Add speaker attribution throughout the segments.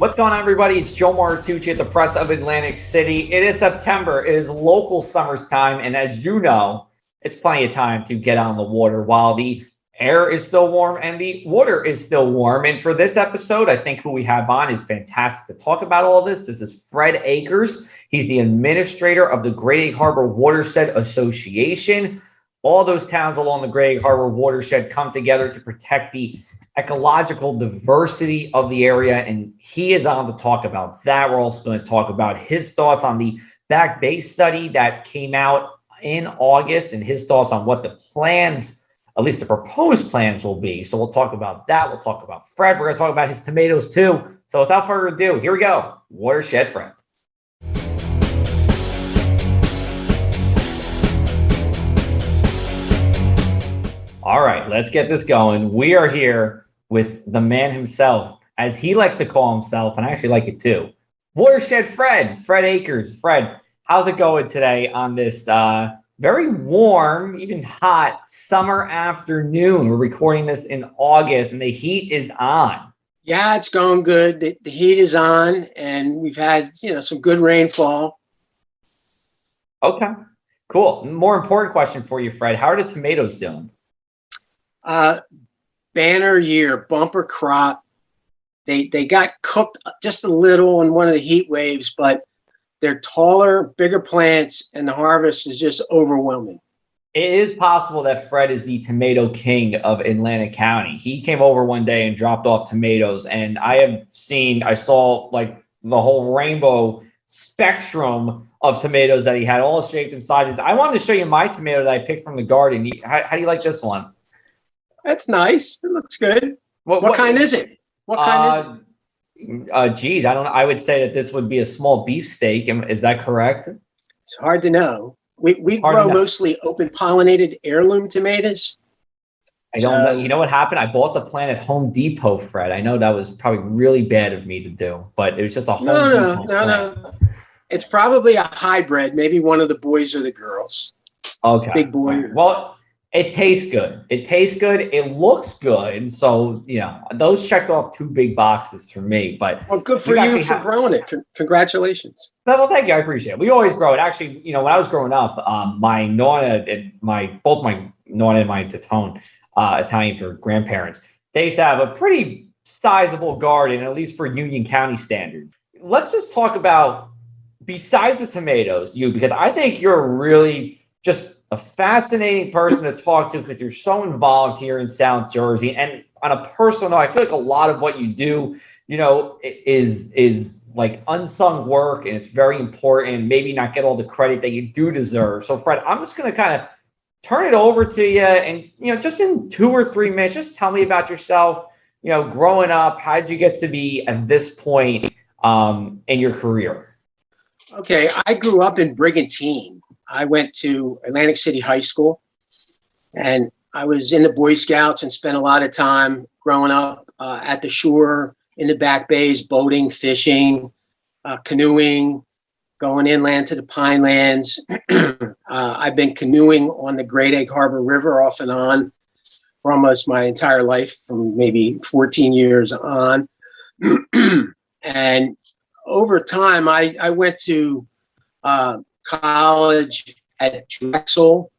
Speaker 1: What's going on, everybody? It's Joe Martucci at the Press of Atlantic City. It is September. It is local summer's time. And as you know, it's plenty of time to get on the water while the air is still warm and the water is still warm. And for this episode, I think who we have on is fantastic to talk about all this. This is Fred Akers. He's the administrator of the Great Egg Harbor Watershed Association. All those towns along the Great Egg Harbor Watershed come together to protect the ecological diversity of the area, and he is on to talk about that. We're also going to talk about his thoughts on the Back Bay study that came out in August and his thoughts on what the plans, at least the proposed plans, will be. So we'll talk about that. We'll talk about Fred. We're going to talk about his tomatoes too. So without further ado, here we go. Watershed Fred. All right, let's get this going. We are here with the man himself, as he likes to call himself, and I actually like it too. Watershed Fred, Fred Akers. Fred, how's it going today on this very warm, even hot summer afternoon? We're recording this in August, and the heat is on.
Speaker 2: Yeah, it's going good. The heat is on, and we've had some good rainfall.
Speaker 1: Okay, cool. More important question for you, Fred. How are the tomatoes doing?
Speaker 2: Banner year, bumper crop. They got cooked just a little in one of the heat waves, but they're taller, bigger plants, and the harvest is just overwhelming.
Speaker 1: It is possible that Fred is the tomato king of Atlantic County. He came over one day and dropped off tomatoes, and I saw like the whole rainbow spectrum of tomatoes that he had, all shapes and sizes. I wanted to show you my tomato that I picked from the garden. How do you like this one?
Speaker 2: That's nice. It looks good. What kind is it? What kind is it?
Speaker 1: Geez, I don't know. I would say that this would be a small beefsteak. Is that correct?
Speaker 2: It's hard to know. We grow mostly open pollinated heirloom tomatoes.
Speaker 1: I don't know. You know what happened? I bought the plant at Home Depot, Fred. I know that was probably really bad of me to do, but it was just a Home Depot plant.
Speaker 2: No. It's probably a hybrid. Maybe one of the boys or the girls.
Speaker 1: Okay.
Speaker 2: Big boy.
Speaker 1: Well, it tastes good. It looks good. So, those checked off two big boxes for me. But
Speaker 2: good for you for growing it. Congratulations.
Speaker 1: Well, thank you. I appreciate it. We always grow it. Actually, when I was growing up, my nonna and both my nonna and my Tatone, Italian for grandparents, they used to have a pretty sizable garden, at least for Union County standards. Let's just talk about, besides the tomatoes, because I think you're really just a fascinating person to talk to because you're so involved here in South Jersey. And on a personal note, I feel like a lot of what you do, is like unsung work, and it's very important, maybe not get all the credit that you do deserve. So Fred, I'm just going to kind of turn it over to you, and, just in 2 or 3 minutes, just tell me about yourself, growing up. How did you get to be at this point in your career?
Speaker 2: Okay. I grew up in Brigantine. I went to Atlantic City High School, and I was in the Boy Scouts and spent a lot of time growing up at the shore, in the back bays, boating, fishing, canoeing, going inland to the Pinelands. I've been canoeing on the Great Egg Harbor River off and on for almost my entire life, from maybe 14 years on. And over time, I went to college at Drexel,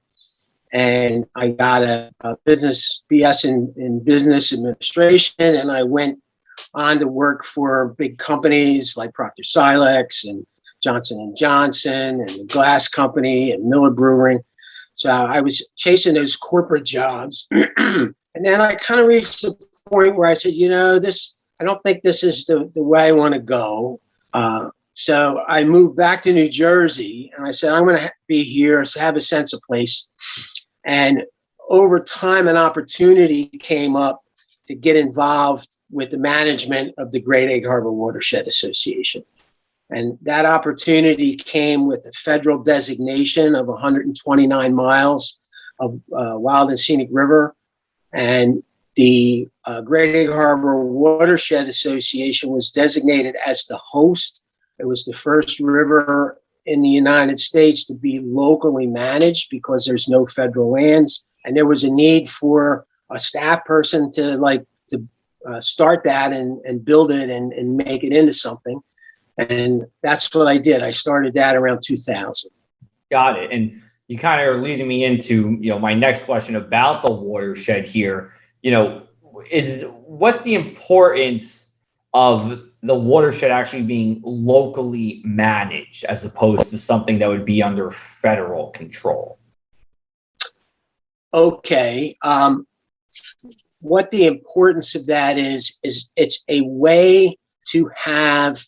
Speaker 2: and I got a BS in business administration, and I went on to work for big companies like Procter Silex and Johnson & Johnson and the Glass Company and Miller Brewing. So I was chasing those corporate jobs. And then I kind of reached the point where I said, I don't think this is the way I want to go. So I moved back to New Jersey, and I said, I'm going to be here, so have a sense of place. And over time, an opportunity came up to get involved with the management of the Great Egg Harbor Watershed Association. And that opportunity came with the federal designation of 129 miles of wild and scenic river. And the Great Egg Harbor Watershed Association was designated as the host. It was the first river in the United States to be locally managed because there's no federal lands. And there was a need for a staff person to start that and build it and make it into something. And that's what I did. I started that around 2000.
Speaker 1: Got it. And you kind of are leading me into, my next question about the watershed here. What's the importance of the watershed actually being locally managed as opposed to something that would be under federal control?
Speaker 2: Okay. What the importance of that is it's a way to have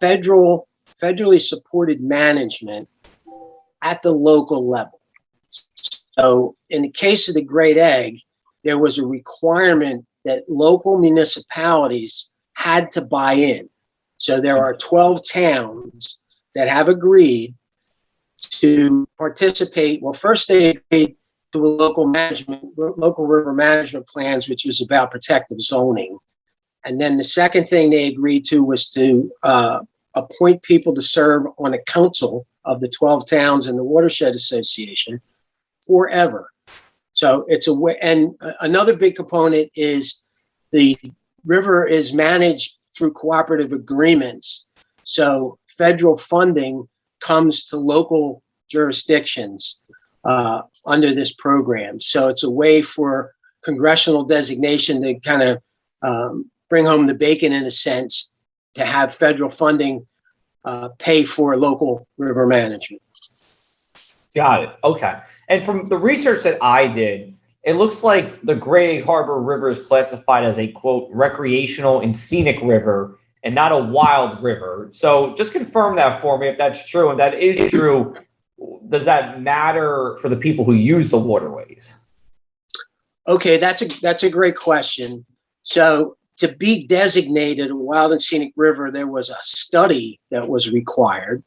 Speaker 2: federally supported management at the local level. So in the case of the Great Egg, there was a requirement that local municipalities had to buy in. So there are 12 towns that have agreed to participate. Well, first they agreed to a local river management plans, which was about protective zoning. And then the second thing they agreed to was to appoint people to serve on a council of the 12 towns in the Watershed Association forever. So it's a way, and another big component is the river is managed through cooperative agreements. So federal funding comes to local jurisdictions under this program. So it's a way for congressional designation to kind of bring home the bacon in a sense, to have federal funding pay for local river management.
Speaker 1: Got it. Okay. And from the research that I did, it looks like the Great Egg Harbor River is classified as a, quote, recreational and scenic river and not a wild river. So just confirm that for me if that's true. And that is true, does that matter for the people who use the waterways?
Speaker 2: Okay, that's a great question. So to be designated a wild and scenic river, there was a study that was required.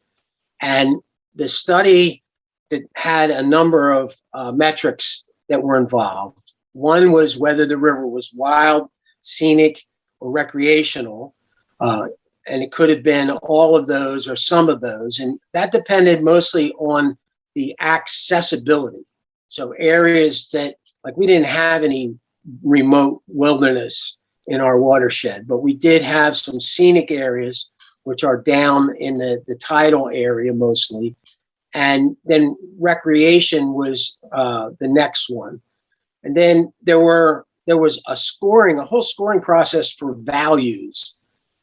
Speaker 2: And the study that had a number of metrics that were involved. One was whether the river was wild, scenic, or recreational. And it could have been all of those or some of those. And that depended mostly on the accessibility. So areas that, like, we didn't have any remote wilderness in our watershed, but we did have some scenic areas, which are down in the tidal area mostly. And then recreation was the next one. And then there was a whole scoring process for values.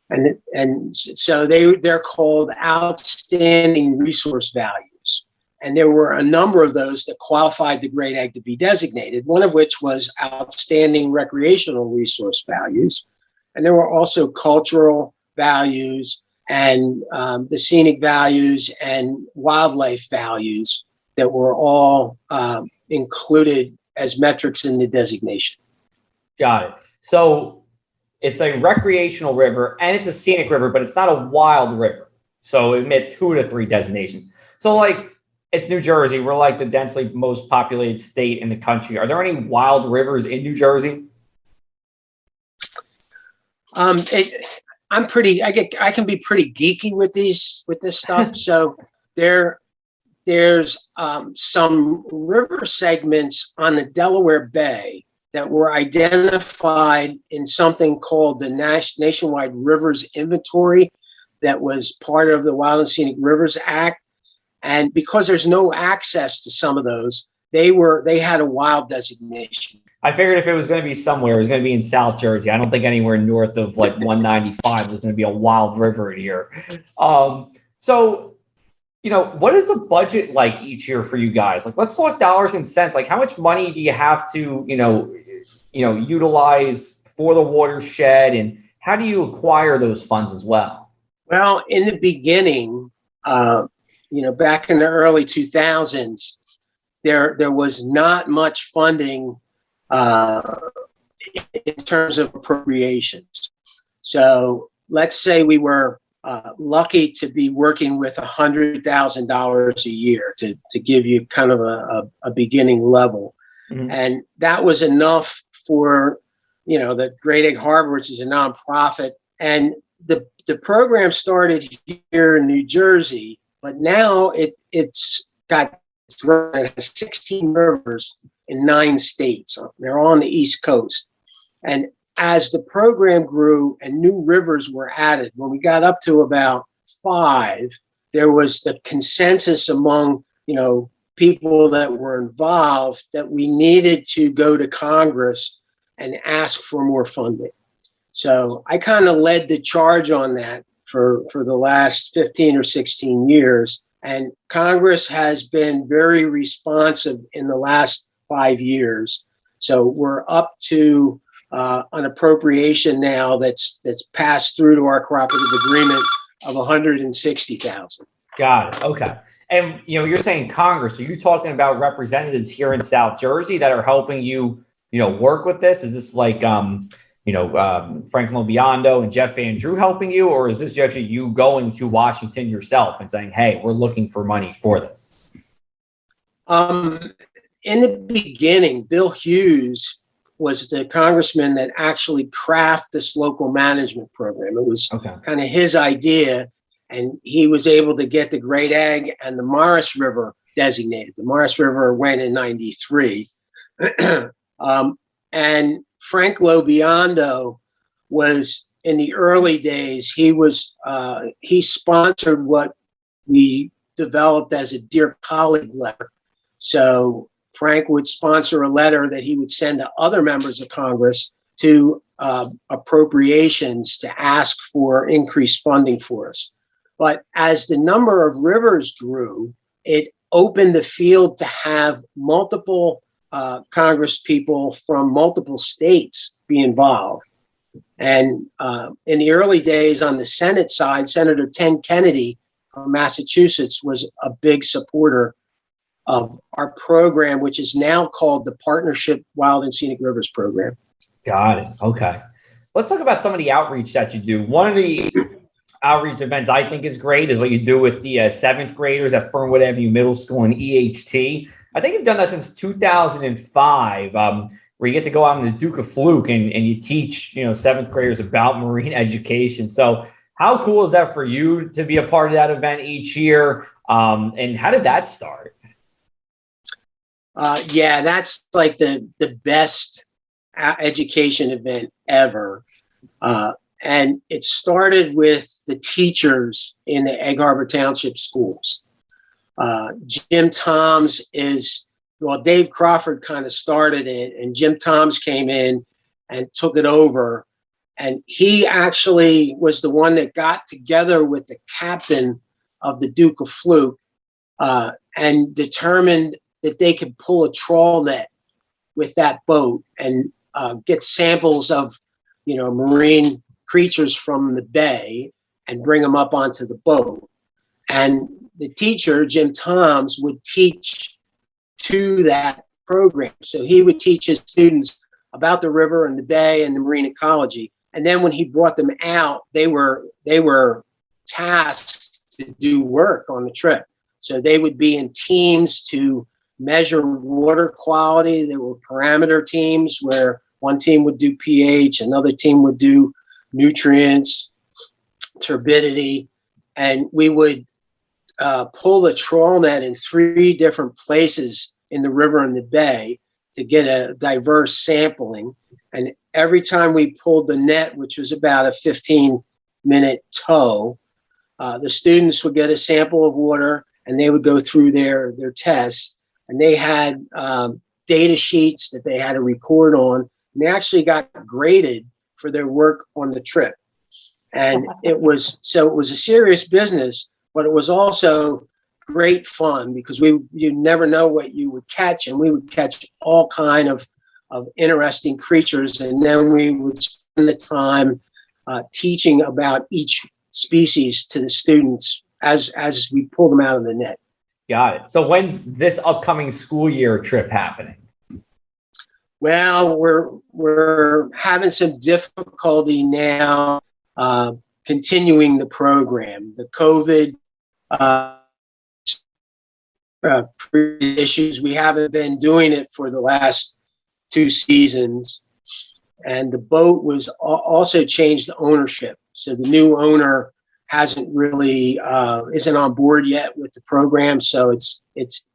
Speaker 2: And so they're called outstanding resource values. And there were a number of those that qualified the Great Egg to be designated, one of which was outstanding recreational resource values. And there were also cultural values and the scenic values and wildlife values that were all included as metrics in the designation. Got
Speaker 1: it. So it's a recreational river and it's a scenic river, but it's not a wild river. So it met 2 to 3 designations. So like, it's New Jersey. We're like the densely most populated state in the country. Are there any wild rivers in New Jersey? I can be pretty geeky with this stuff. So there's some river segments on the Delaware Bay that were identified in something called the Nationwide Rivers Inventory that was part of the Wild and Scenic Rivers Act. And because there's no access to some of those, they had a wild designation. I figured if it was going to be somewhere, it was going to be in South Jersey. I don't think anywhere north of like 195 was going to be a wild river here. So, what is the budget like each year for you guys? Like, let's talk dollars and cents. Like, how much money do you have to, utilize for the watershed, and how do you acquire those funds as well?
Speaker 2: Well, in the beginning, back in the early 2000s, there was not much funding in terms of appropriations. So let's say we were lucky to be working with $100,000 a year to give you kind of a beginning level. Mm-hmm. And that was enough for, the Great Egg Harbor, which is a nonprofit. And the program started here in New Jersey, but now it has 16 rivers in 9 states. They're on the East Coast. And as the program grew and new rivers were added, when we got up to about 5, there was the consensus among, people that were involved that we needed to go to Congress and ask for more funding. So I kind of led the charge on that for the last 15 or 16 years. And Congress has been very responsive in the last 5 years. So we're up to an appropriation now that's passed through to our cooperative agreement of $160,000.
Speaker 1: Got it. Okay. And, you're saying Congress, are you talking about representatives here in South Jersey that are helping you, work with this? Is this like, Frank Lobiando and Jeff Van Drew helping you, or is this actually you going to Washington yourself and saying, hey, we're looking for money for this?
Speaker 2: In the beginning, Bill Hughes was the congressman that actually crafted this local management program. It was kind of his idea, and he was able to get the Great Egg and the Morris River designated. The Morris River went in 93. And Frank Lobiando was, in the early days, he sponsored what we developed as a Dear Colleague letter. So Frank would sponsor a letter that he would send to other members of Congress to appropriations to ask for increased funding for us. But as the number of rivers grew, it opened the field to have multiple Congress people from multiple states be involved. And in the early days on the Senate side, Senator Ted Kennedy from Massachusetts was a big supporter of our program, which is now called the Partnership Wild and Scenic Rivers Program.
Speaker 1: Got it. Okay. Let's talk about some of the outreach that you do. One of the outreach events I think is great is what you do with the 7th graders at Fernwood Avenue Middle School in EHT. I think you've done that since 2005, where you get to go out in the Duke of Fluke and you teach, 7th graders about marine education. So how cool is that for you to be a part of that event each year? And how did that start?
Speaker 2: Yeah, that's like the best education event ever. And it started with the teachers in the Egg Harbor Township schools. Jim Toms Dave Crawford kind of started it, and Jim Toms came in and took it over. And he actually was the one that got together with the captain of the Duke of Fluke and determined that they could pull a trawl net with that boat and get samples of, marine creatures from the bay and bring them up onto the boat. And the teacher, Jim Toms, would teach to that program. So he would teach his students about the river and the bay and the marine ecology. And then when he brought them out, they were tasked to do work on the trip. So they would be in teams to measure water quality. There were parameter teams where one team would do pH, another team would do nutrients, turbidity, and we would pull the trawl net in 3 different places in the river and the bay to get a diverse sampling. And every time we pulled the net, which was about a 15-minute tow, the students would get a sample of water and they would go through their tests. And they had data sheets that they had to record on. And they actually got graded for their work on the trip. And it was a serious business, but it was also great fun because you never know what you would catch, and we would catch all kind of interesting creatures, and then we would spend the time teaching about each species to the students as we pull them out of the net.
Speaker 1: Got it. So when's this upcoming school year trip happening?
Speaker 2: Well, we're having some difficulty now continuing the program. The COVID issues, we haven't been doing it for the last 2 seasons. And the boat was also changed ownership. So the new owner hasn't really, isn't on board yet with the program. So it's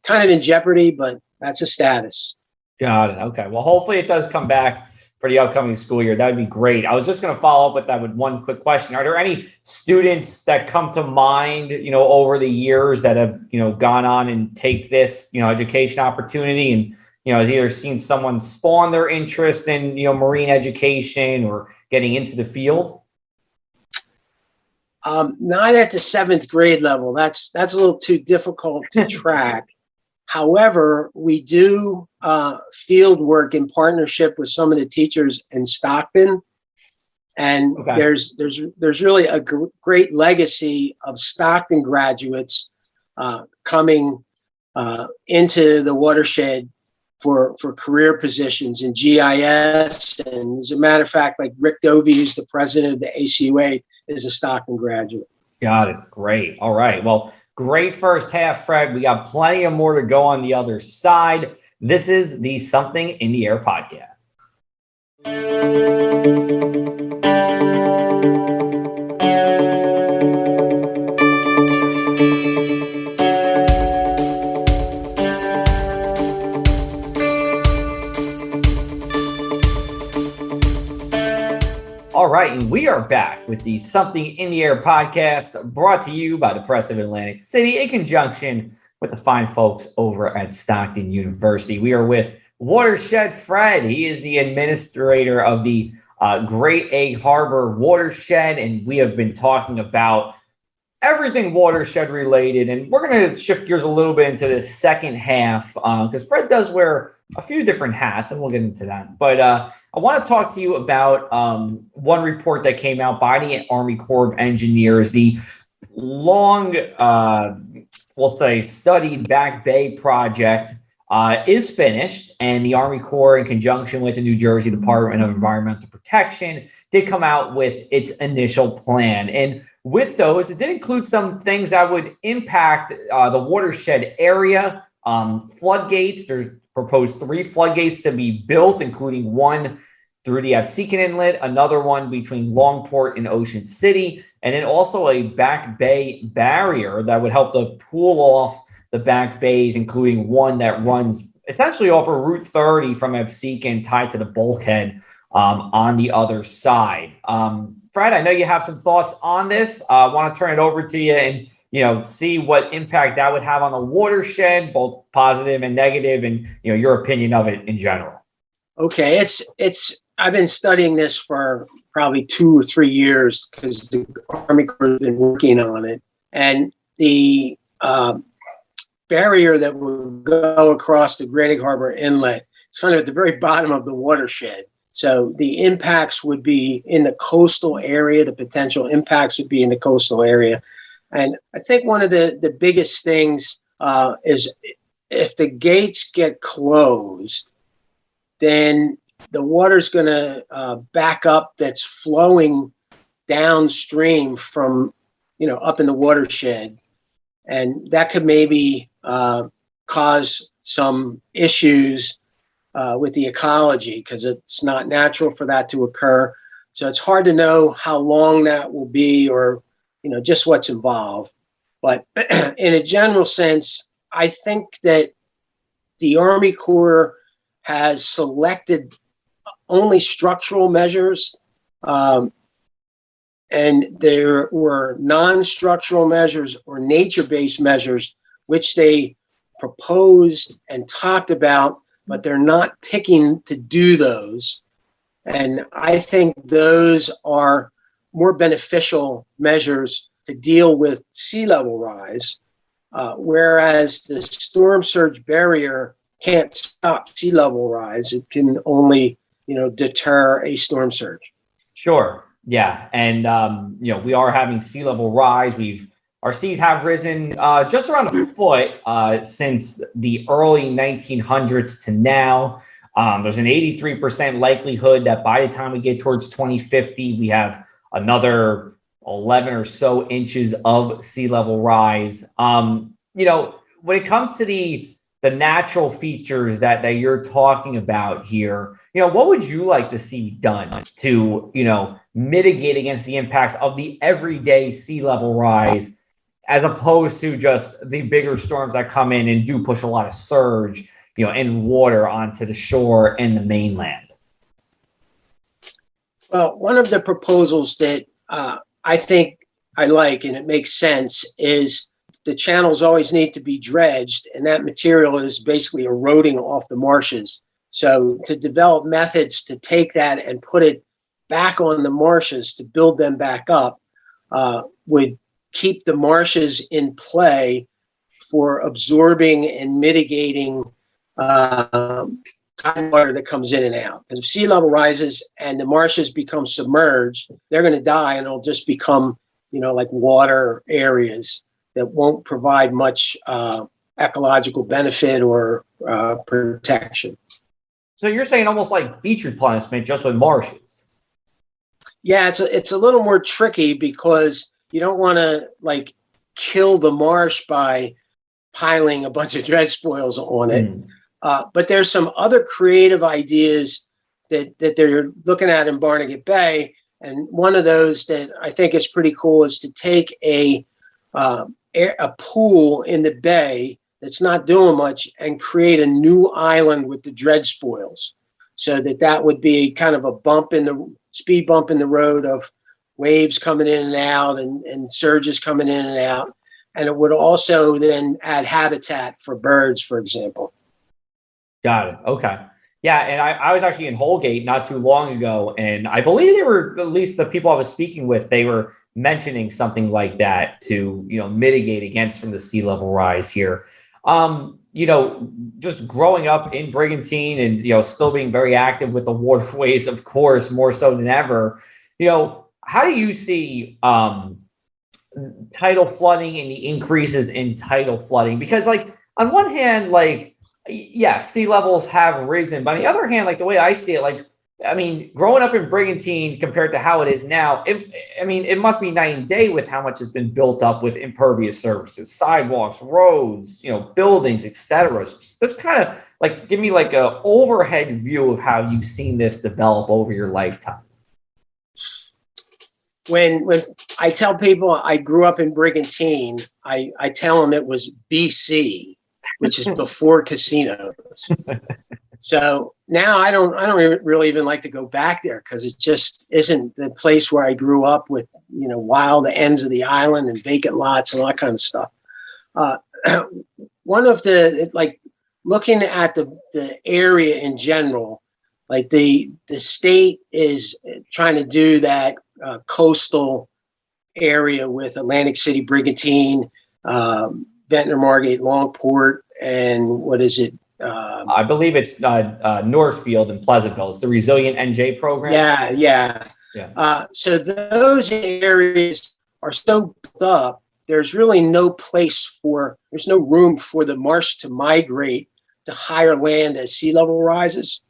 Speaker 2: kind of in jeopardy, but that's a status.
Speaker 1: Got it. Okay. Well, hopefully it does come back for the upcoming school year. That would be great. I was just going to follow up with that with one quick question. Are there any students that come to mind, over the years that have, gone on and take this, education opportunity and, has either seen someone spawn their interest in, marine education or getting into the field?
Speaker 2: Not at the 7th grade level. That's a little too difficult to track. However, we do field work in partnership with some of the teachers in Stockton, and
Speaker 1: Okay.
Speaker 2: there's really a great legacy of Stockton graduates coming into the watershed for career positions in GIS. And as a matter of fact, like Rick Dovey, who's the president of the ACUA, is a Stockton graduate.
Speaker 1: Got it. Great. All right. Well, great first half, Fred. We got plenty of more to go on the other side. This is the Something in the Air podcast. All right, and we are back with the Something in the Air podcast, brought to you by the Press of Atlantic City in conjunction with the fine folks over at Stockton University. We are with Watershed Fred. He is the administrator of the Great Egg Harbor Watershed, and we have been talking about everything watershed related. And we're going to shift gears a little bit into the second half because Fred does wear a few different hats, and we'll get into that. But I want to talk to you about one report that came out by the Army Corps of Engineers, the long, we'll say, studied Back Bay project is finished, and the Army Corps, in conjunction with the New Jersey Department of Environmental Protection, did come out with its initial plan. And with those, it did include some things that would impact the watershed area. Floodgates, there's proposed 3 floodgates to be built, including one through the Absecon Inlet, another one between Longport and Ocean City, and then also a Back Bay barrier that would help to pool off the back bays, including one that runs essentially off of Route 30 from Absecon tied to the bulkhead on the other side. Fred, I know you have some thoughts on this. I want to turn it over to you and see what impact that would have on the watershed, both positive and negative, and your opinion of it in general.
Speaker 2: Okay, I've been studying this for probably 2 or 3 years because the Army Corps has been working on it, and the barrier that would go across the Great Egg Harbor Inlet is kind of at the very bottom of the watershed. So the impacts would be in the coastal area. The potential impacts would be in the coastal area. And I think one of the biggest things is if the gates get closed, then the water's going to back up that's flowing downstream from, up in the watershed. And that could maybe cause some issues with the ecology because it's not natural for that to occur. So it's hard to know how long that will be or just what's involved. But in a general sense, I think that the Army Corps has selected only structural measures, and there were non-structural measures or nature-based measures, which they proposed and talked about, but they're not picking to do those. And I think those are more beneficial measures to deal with sea level rise, whereas the storm surge barrier can't stop sea level rise. It can only, deter a storm surge.
Speaker 1: Sure. Yeah. And, we are having sea level rise. Our seas have risen just around a foot since the early 1900s to now. There's an 83% likelihood that by the time we get towards 2050, we have another 11 or so inches of sea level rise. When it comes to the natural features that you're talking about here, what would you like to see done to, mitigate against the impacts of the everyday sea level rise, as opposed to just the bigger storms that come in and do push a lot of surge, and water onto the shore and the mainland?
Speaker 2: Well, one of the proposals that I think I like and it makes sense is the channels always need to be dredged, and that material is basically eroding off the marshes. So to develop methods to take that and put it back on the marshes to build them back up would keep the marshes in play for absorbing and mitigating tide water that comes in and out. Because if sea level rises and the marshes become submerged, they're going to die, and it'll just become, like water areas that won't provide much ecological benefit or protection.
Speaker 1: So you're saying almost like beach replenishment, just with marshes.
Speaker 2: Yeah, it's a little more tricky because you don't want to kill the marsh by piling a bunch of dredge spoils on it. But there's some other creative ideas that they're looking at in Barnegat Bay. And one of those that I think is pretty cool is to take a pool in the bay that's not doing much and create a new island with the dredge spoils. So that would be kind of a speed bump in the road of waves coming in and out and surges coming in and out. And it would also then add habitat for birds, for example.
Speaker 1: Got it. Okay. Yeah. And I was actually in Holgate not too long ago, and I believe they were, at least the people I was speaking with, they were mentioning something like that to, mitigate against from the sea level rise here. Just growing up in Brigantine and, still being very active with the waterways, of course, more so than ever, how do you see tidal flooding and the increases in tidal flooding? Because on one hand, sea levels have risen, but on the other hand, the way I see it, growing up in Brigantine compared to how it is now, it must be night and day with how much has been built up with impervious surfaces, sidewalks, roads, buildings, etc. So it's kind of give me a overhead view of how you've seen this develop over your lifetime.
Speaker 2: When I tell people I grew up in Brigantine, I tell them it was BC, which is before casinos. So now I don't really even like to go back there because it just isn't the place where I grew up with, wild ends of the island and vacant lots and all that kind of stuff. One of the, looking at the area in general, the state is trying to do that coastal area with Atlantic City, Brigantine, Ventnor, Margate, Longport, and what is it?
Speaker 1: I believe it's Northfield and Pleasantville. It's the Resilient NJ program.
Speaker 2: Yeah. So those areas are so built up, there's really there's no room for the marsh to migrate to higher land as sea level rises.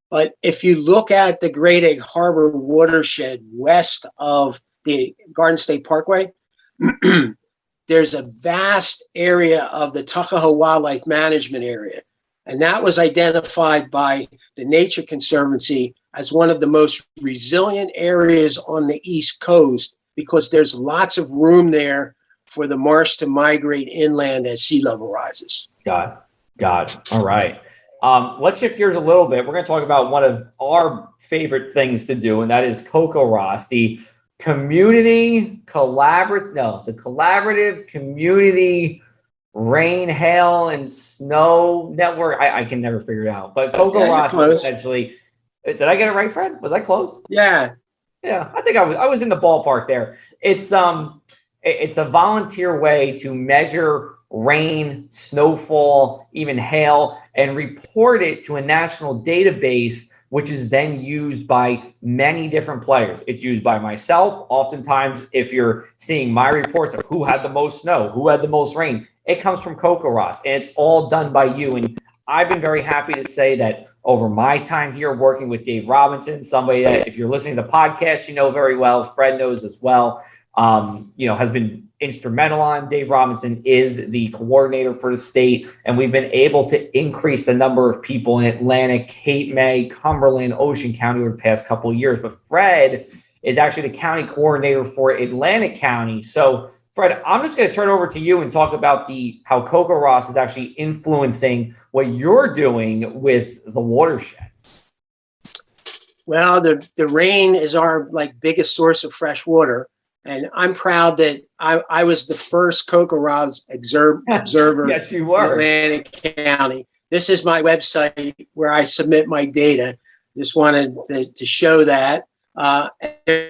Speaker 2: But if you look at the Great Egg Harbor watershed west of the Garden State Parkway, there's a vast area of the Tuckahoe Wildlife Management Area. And that was identified by the Nature Conservancy as one of the most resilient areas on the East Coast because there's lots of room there for the marsh to migrate inland as sea level rises.
Speaker 1: Got it. All right. Let's shift gears a little bit. We're going to talk about one of our favorite things to do, and that is CocoRoss, the collaborative community rain, hail, and snow network. I can never figure it out. But CocoRoss essentially. Did I get it right, Fred? Was I close?
Speaker 2: Yeah.
Speaker 1: I think I was in the ballpark there. It's a volunteer way to measure rain, snowfall, even hail, and report it to a national database, which is then used by many different players. It's used by myself. Oftentimes, if you're seeing my reports of who had the most snow, who had the most rain, it comes from CocoRoss, and it's all done by you. And I've been very happy to say that over my time here working with Dave Robinson, somebody that if you're listening to the podcast, you know very well, Fred knows as well, has been instrumental on. Dave Robinson is the coordinator for the state, and we've been able to increase the number of people in Atlantic, Cape May, Cumberland, Ocean County over the past couple of years. But Fred is actually the county coordinator for Atlantic County. So Fred, I'm just going to turn it over to you and talk about how CocoRoss is actually influencing what you're doing with the watershed.
Speaker 2: Well, the rain is our like biggest source of fresh water. And I'm proud that I was the first Kokoraz observer
Speaker 1: Yes, you
Speaker 2: in
Speaker 1: were.
Speaker 2: Atlantic County. This is my website where I submit my data. Just wanted to show that.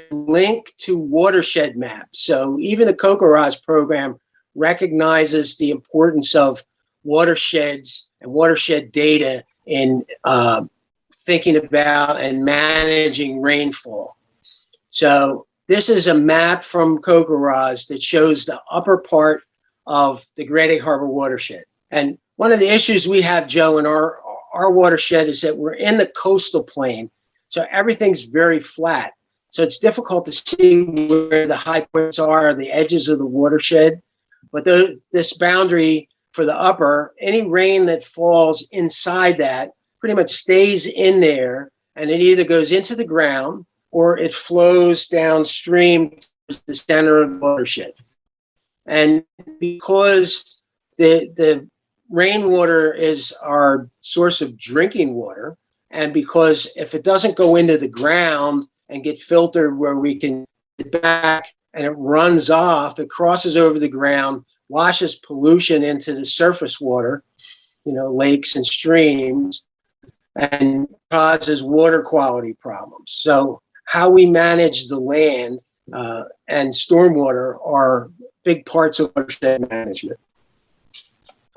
Speaker 2: Link to watershed maps. So even the Kokoraz program recognizes the importance of watersheds and watershed data in thinking about and managing rainfall. So this is a map from Kokoraz that shows the upper part of the Great Egg Harbor watershed. And one of the issues we have, Joe, in our watershed is that we're in the coastal plain. So everything's very flat. So it's difficult to see where the high points are, the edges of the watershed. But this boundary for the upper, any rain that falls inside that pretty much stays in there, and it either goes into the ground or it flows downstream to the center of the watershed. And because the rainwater is our source of drinking water, and because if it doesn't go into the ground and get filtered where we can get back and it runs off, it crosses over the ground, washes pollution into the surface water, lakes and streams, and causes water quality problems. So how we manage the land and stormwater are big parts of watershed management.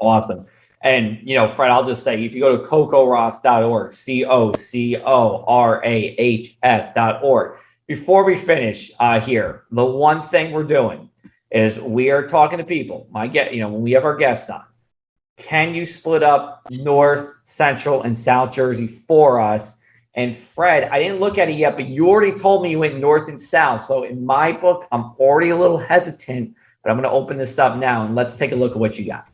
Speaker 1: Awesome. And, Fred, I'll just say, if you go to cocorahs.org, COCORAHS.org, before we finish here, the one thing we're doing is we are talking to people. When we have our guests on, can you split up North, Central, and South Jersey for us? And Fred, I didn't look at it yet, but you already told me you went North and South. So in my book, I'm already a little hesitant, but I'm going to open this up now and let's take a look at what you got.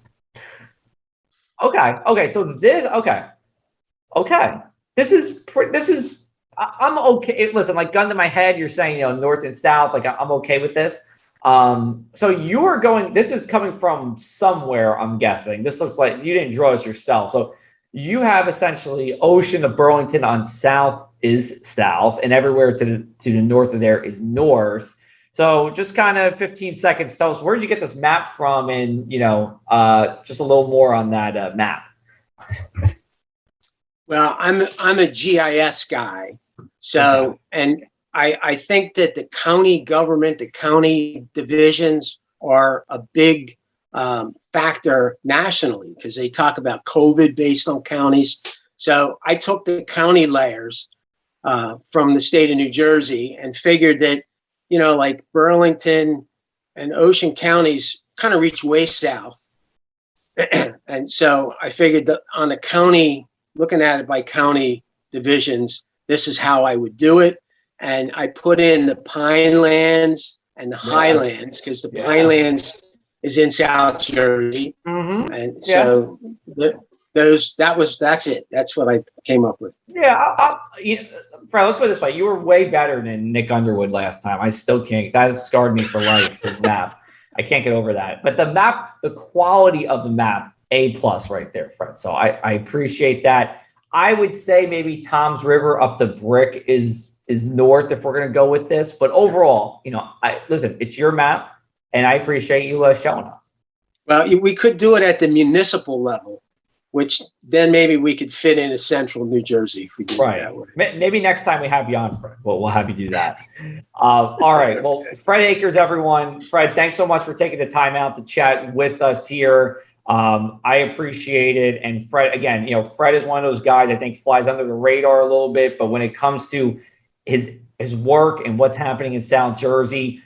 Speaker 1: Okay. So This is, I'm okay. Listen, like gun to my head, you're saying, North and South, like I'm okay with this. So you are going, this is coming from somewhere, I'm guessing. This looks like you didn't draw this yourself. So you have essentially ocean of Burlington on south is south, and everywhere to the north of there is north. So just kind of 15 seconds, tell us, where did you get this map from? And, just a little more on that map.
Speaker 2: Well, I'm a GIS guy. So, okay. And I think that the county government, the county divisions are a big factor nationally because they talk about COVID based on counties. So I took the county layers from the state of New Jersey and figured that, like Burlington and Ocean counties kind of reach way south. And so I figured that on the county, looking at it by county divisions, this is how I would do it. And I put in the Pinelands and the Highlands because the Pinelands is in South Jersey. Mm-hmm. And so that's it. That's what I came up with.
Speaker 1: Yeah. Fred, let's put it this way. You were way better than Nick Underwood last time. I still can't. That scarred me for life, his map. I can't get over that. But the map, the quality of the map, A+ right there, Fred. So I appreciate that. I would say maybe Tom's River up the Brick is north if we're going to go with this. But overall, listen, it's your map, and I appreciate you showing us.
Speaker 2: Well, we could do it at the municipal level, which then maybe we could fit into central New Jersey if we do it that way.
Speaker 1: Maybe next time we have you on, Fred, we'll have you do that. All right. Well, Fred Akers, everyone. Fred, thanks so much for taking the time out to chat with us here. I appreciate it. And Fred, again, Fred is one of those guys I think flies under the radar a little bit, but when it comes to his work and what's happening in South Jersey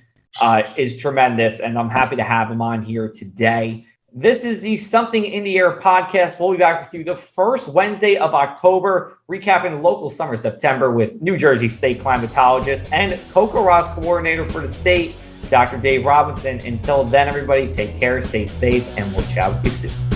Speaker 1: is tremendous. And I'm happy to have him on here today. This is the Something in the Air podcast. We'll be back with you the first Wednesday of October, recapping local summer September with New Jersey State climatologist and Kokoraz coordinator for the state, Dr. Dave Robinson. Until then, everybody, take care, stay safe, and we'll chat with you soon.